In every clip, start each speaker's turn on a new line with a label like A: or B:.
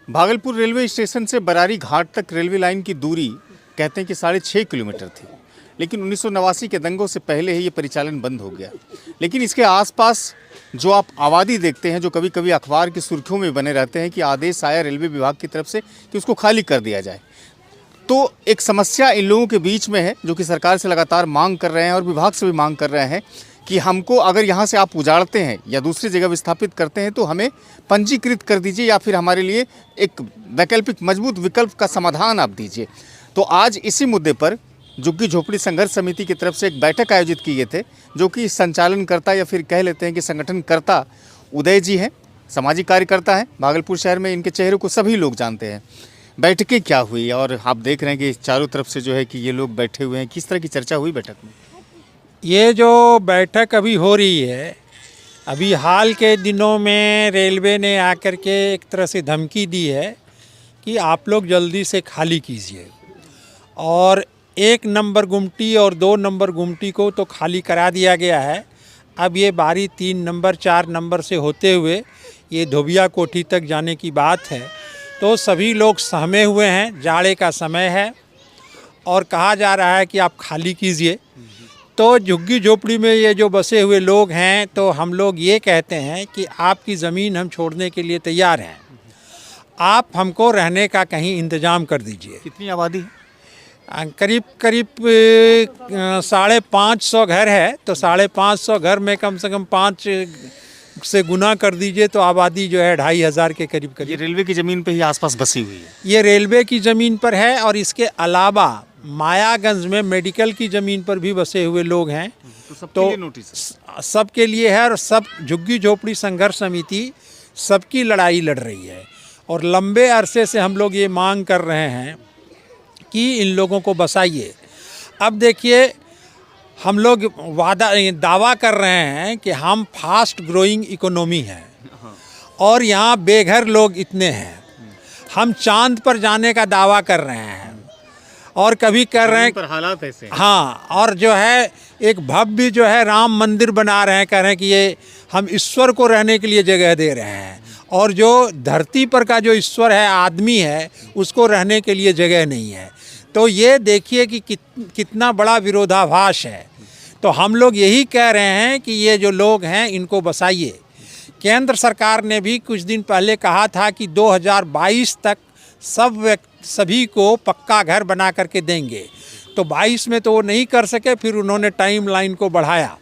A: Bhagalpur railway station से बरारी घाट तक railway line की दूरी कहते हैं कि 6.5 किलोमीटर थी, लेकिन 1989 के दंगों से पहले ही ये परिचालन बंद हो गया। लेकिन इसके आसपास जो आप आबादी देखते हैं, जो कभी कभी अखबार की सुर्खियों में बने रहते हैं कि आदेश आया रेलवे विभाग की तरफ से कि उसको खाली कर दिया जाए, तो एक समस्या इन लोगों के बीच में है जो कि सरकार से लगातार मांग कर रहे हैं और विभाग से भी मांग कर रहे हैं कि हमको अगर यहाँ से आप उजाड़ते हैं या दूसरी जगह विस्थापित करते हैं तो हमें पंजीकृत कर दीजिए या फिर हमारे लिए एक वैकल्पिक मजबूत विकल्प का समाधान आप दीजिए। तो आज इसी मुद्दे पर झुग्गी झोपड़ी संघर्ष समिति की तरफ से एक बैठक आयोजित किए थे, जो कि संचालनकर्ता या फिर कह लेते हैं कि संगठनकर्ता उदय जी हैं, सामाजिक कार्यकर्ता हैं भागलपुर शहर में। इनके चेहरे को सभी लोग जानते हैं। बैठकें क्या हुई और आप देख रहे हैं कि चारों तरफ से जो है कि ये लोग बैठे हुए हैं, किस तरह की चर्चा हुई बैठक में?
B: ये जो बैठक अभी हो रही है, अभी हाल के दिनों में रेलवे ने आकर के एक तरह से धमकी दी है कि आप लोग जल्दी से खाली कीजिए, और 1 नंबर गुमटी और 2 नंबर गुमटी को तो खाली करा दिया गया है। अब ये बारी 3 नंबर 4 नंबर से होते हुए ये धोबिया कोठी तक जाने की बात है। तो सभी लोग सहमे हुए हैं, जाड़े का समय है और कहा जा रहा है कि आप खाली कीजिए। तो झुग्गी झोपड़ी में ये जो बसे हुए लोग हैं, तो हम लोग ये कहते हैं कि आपकी ज़मीन हम छोड़ने के लिए तैयार हैं, आप हमको रहने का कहीं इंतज़ाम कर दीजिए।
A: कितनी आबादी है?
B: करीब 550 घर है, तो 550 घर में कम से कम 5 से गुना कर दीजिए तो आबादी जो है 2500 के करीब
A: ये रेलवे की ज़मीन पे ही आसपास बसी हुई है?
B: ये रेलवे की ज़मीन पर है और इसके अलावा मायागंज में मेडिकल की ज़मीन पर भी बसे हुए लोग हैं।
A: तो सबके लिए नोटिस?
B: सबके लिए है, और सब झुग्गी झोपड़ी संघर्ष समिति सबकी लड़ाई लड़ रही है। और लंबे अरसे से हम लोग ये मांग कर रहे हैं कि इन लोगों को बसाइए। अब देखिए, हम लोग दावा कर रहे हैं कि हम फास्ट ग्रोइंग इकोनॉमी हैं और यहाँ बेघर लोग इतने हैं। हम चांद पर जाने का दावा कर रहे हैं और कभी कर रहे हैं,
A: पर हालात ऐसे हैं।
B: हाँ, और जो है एक भव्य जो है राम मंदिर बना रहे हैं, कह रहे हैं कि ये हम ईश्वर को रहने के लिए जगह दे रहे हैं, और जो धरती पर का जो ईश्वर है, आदमी है, उसको रहने के लिए जगह नहीं है। तो ये देखिए कि कितना बड़ा विरोधाभास है। तो हम लोग यही कह रहे हैं कि ये जो लोग हैं इनको बसाइए। केंद्र सरकार ने भी कुछ दिन पहले कहा था कि 2022 तक सभी को पक्का घर बना करके देंगे, तो 22 में तो वो नहीं कर सके, फिर उन्होंने टाइम लाइन को बढ़ाया।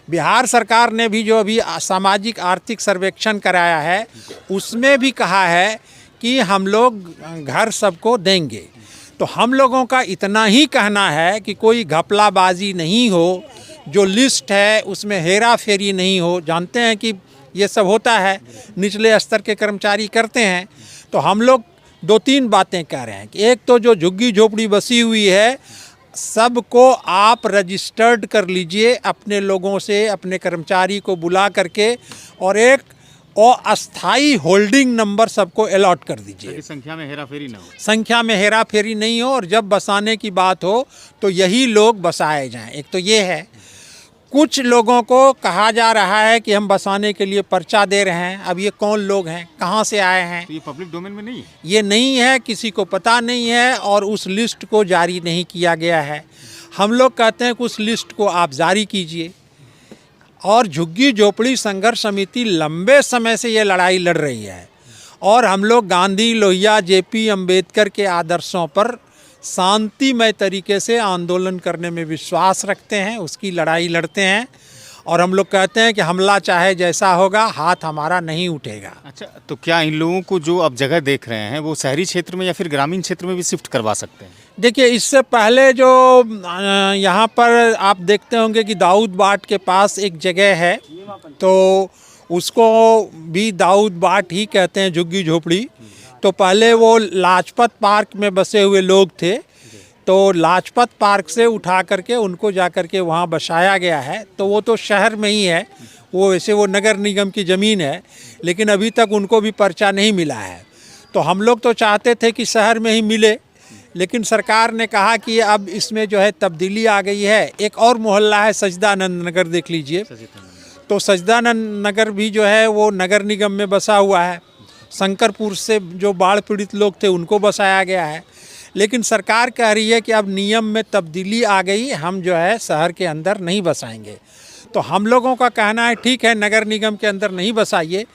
B: बिहार सरकार ने भी जो अभी सामाजिक आर्थिक सर्वेक्षण कराया है, उसमें भी कहा है कि हम लोग घर सबको देंगे। तो हम लोगों का इतना ही कहना है कि कोई घपलाबाजी नहीं हो, जो लिस्ट है उसमें हेरा फेरी नहीं हो। जानते हैं कि ये सब होता है, निचले स्तर के कर्मचारी करते हैं। तो हम लोग 2-3 बातें कह रहे हैं कि एक तो जो झुग्गी झोपड़ी बसी हुई है, सबको आप रजिस्टर्ड कर लीजिए अपने लोगों से, अपने कर्मचारी को बुला करके, और एक अस्थाई होल्डिंग नंबर सबको अलॉट कर दीजिए।
A: संख्या में हेराफेरी ना हो।
B: संख्या में हेराफेरी नहीं हो, और जब बसाने की बात हो तो यही लोग बसाए जाएं। एक तो ये है। कुछ लोगों को कहा जा रहा है कि हम बसाने के लिए पर्चा दे रहे हैं। अब ये कौन लोग हैं, कहाँ से आए हैं?
A: तो ये पब्लिक डोमेन में नहीं है?
B: ये नहीं है, किसी को पता नहीं है, और उस लिस्ट को जारी नहीं किया गया है। हम लोग कहते हैं कि उस लिस्ट को आप जारी कीजिए। और झुग्गी झोपड़ी संघर्ष समिति लंबे समय से ये लड़ाई लड़ रही है, और हम लोग गांधी, लोहिया, जेपी अम्बेडकर के आदर्शों पर शांतिमय तरीके से आंदोलन करने में विश्वास रखते हैं, उसकी लड़ाई लड़ते हैं। और हम लोग कहते हैं कि हमला चाहे जैसा होगा, हाथ हमारा नहीं उठेगा।
A: अच्छा, तो क्या इन लोगों को जो अब जगह देख रहे हैं वो शहरी क्षेत्र में या फिर ग्रामीण क्षेत्र में भी शिफ्ट करवा सकते हैं?
B: देखिए, इससे पहले जो यहाँ पर आप देखते होंगे कि दाऊद बाट के पास एक जगह है, तो उसको भी दाऊद बाट ही कहते हैं, झुग्गी झोपड़ी। तो पहले वो लाजपत पार्क में बसे हुए लोग थे, तो लाजपत पार्क से उठा करके उनको जा करके वहाँ बसाया गया है। तो वो तो शहर में ही है, वो वैसे वो नगर निगम की ज़मीन है, लेकिन अभी तक उनको भी पर्चा नहीं मिला है। तो हम लोग तो चाहते थे कि शहर में ही मिले, लेकिन सरकार ने कहा कि अब इसमें जो है तब्दीली आ गई है। एक और मोहल्ला है सजदानंद नगर, देख लीजिए। तो सजदानंद नगर भी जो है वो नगर निगम में बसा हुआ है। शंकरपुर से जो बाढ़ पीड़ित लोग थे उनको बसाया गया है। लेकिन सरकार कह रही है कि अब नियम में तब्दीली आ गई, हम जो है शहर के अंदर नहीं बसाएंगे। तो हम लोगों का कहना है ठीक है, नगर निगम के अंदर नहीं बसाइए,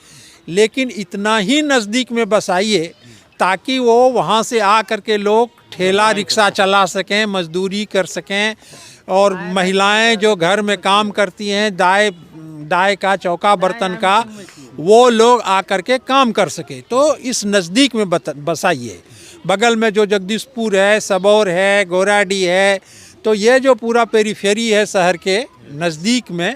B: लेकिन इतना ही नज़दीक में बसाइए ताकि वो वहाँ से आ कर के लोग ठेला रिक्शा चला सकें, मजदूरी कर सकें, और महिलाएं जो घर में काम करती हैं दाय का, चौका बर्तन का, वो लोग आ कर के काम कर सके। तो इस नज़दीक में बसाइए। बगल में जो जगदीशपुर है, सबौर है, गोराडी है, तो ये जो पूरा पेरीफेरी है शहर के नज़दीक में,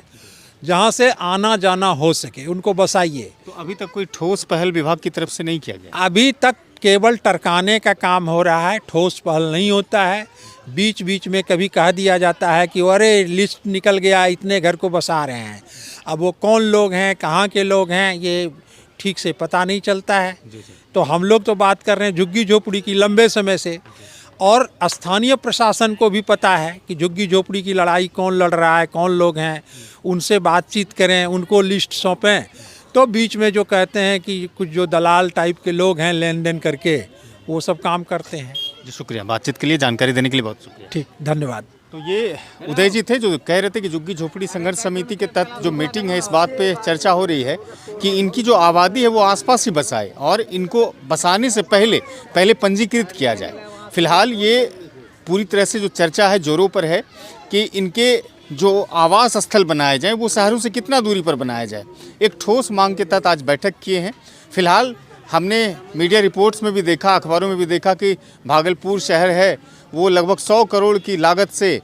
B: जहाँ से आना जाना हो सके, उनको बसाइए।
A: तो अभी तक कोई ठोस पहल विभाग की तरफ से नहीं किया गया?
B: अभी तक केवल टरकाने का काम हो रहा है, ठोस पहल नहीं होता है। बीच बीच में कभी कह दिया जाता है कि अरे लिस्ट निकल गया, इतने घर को बसा रहे हैं। अब वो कौन लोग हैं, कहाँ के लोग हैं, ये ठीक से पता नहीं चलता है। तो हम लोग तो बात कर रहे हैं झुग्गी झोपड़ी की लंबे समय से, और स्थानीय प्रशासन को भी पता है कि झुग्गी झोपड़ी की लड़ाई कौन लड़ रहा है, कौन लोग हैं, उनसे बातचीत करें, उनको लिस्ट सौंपें। तो बीच में जो कहते हैं कि कुछ जो दलाल टाइप के लोग हैं लेन देन करके, वो सब काम करते हैं।
A: जी शुक्रिया, बातचीत के लिए, जानकारी देने के लिए बहुत शुक्रिया।
B: ठीक, धन्यवाद।
A: तो ये उदय जी थे जो कह रहे थे कि झुग्गी झोपड़ी संघर्ष समिति के तहत जो मीटिंग है, इस बात पे चर्चा हो रही है कि इनकी जो आबादी है वो आसपास ही बसाए और इनको बसाने से पहले पंजीकृत किया जाए। फिलहाल ये पूरी तरह से जो चर्चा है जोरों पर है कि इनके जो आवास स्थल बनाए जाएं वो शहरों से कितना दूरी पर बनाया जाए। एक ठोस मांग के तहत आज बैठक किए हैं। फिलहाल हमने मीडिया रिपोर्ट्स में भी देखा, अखबारों में भी देखा कि भागलपुर शहर है वो लगभग 100 करोड़ की लागत से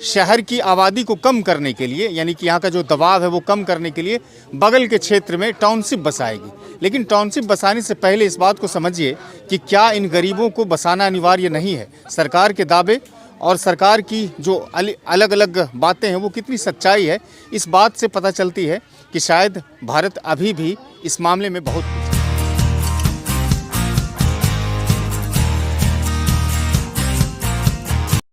A: शहर की आबादी को कम करने के लिए, यानी कि यहाँ का जो दबाव है वो कम करने के लिए बगल के क्षेत्र में टाउनशिप बसाएगी। लेकिन टाउनशिप बसाने से पहले इस बात को समझिए कि क्या इन गरीबों को बसाना अनिवार्य नहीं है। सरकार के दावे और सरकार की जो अलग अलग बातें हैं वो कितनी सच्चाई है, इस बात से पता चलती है कि शायद भारत अभी भी इस मामले में बहुत